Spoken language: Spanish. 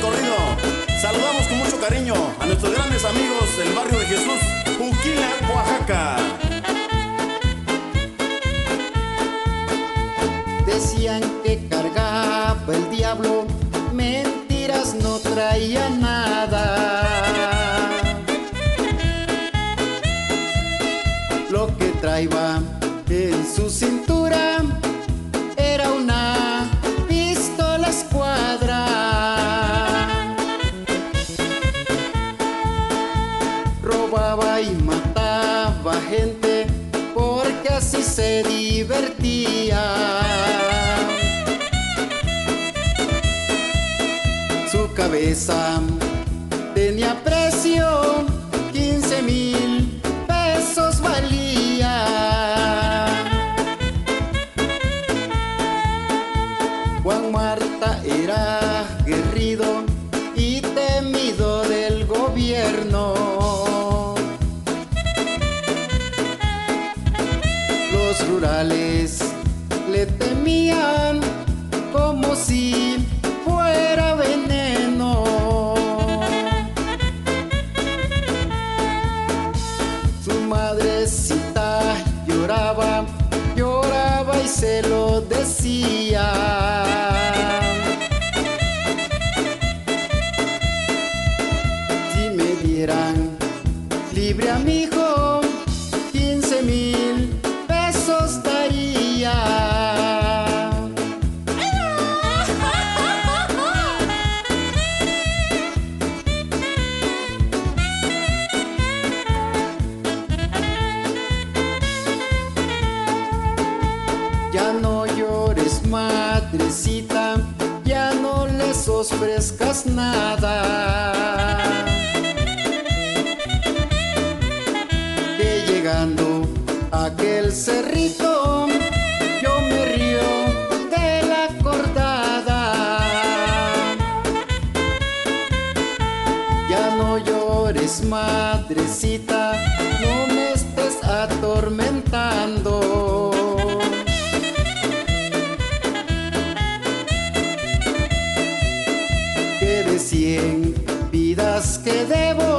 recorrido. Saludamos con mucho cariño a nuestros grandes amigos del barrio de Jesús, Uquila, Oaxaca. Decían que cargaba el diablo, mentiras, no traía nada. Lo que traía en su cintura era una pistola escuadra. Robaba y mataba gente porque así se divertía. Su cabeza tenía precio, 15,000 pesos valía. Juan Marta era aguerrido y temido del gobierno. Los rurales le temían como si fuera veneno. Su madrecita lloraba, lloraba y se lo decía. Si me dieran libre a mi hijo, 15,000 pesos daría. Ya no llores, madrecita, ya no les ofrezcas nada. Que llegando a aquel cerrito, yo me río de la acordada. Ya no llores, madrecita, no me estés atormentando. Que de 100 vidas que debo,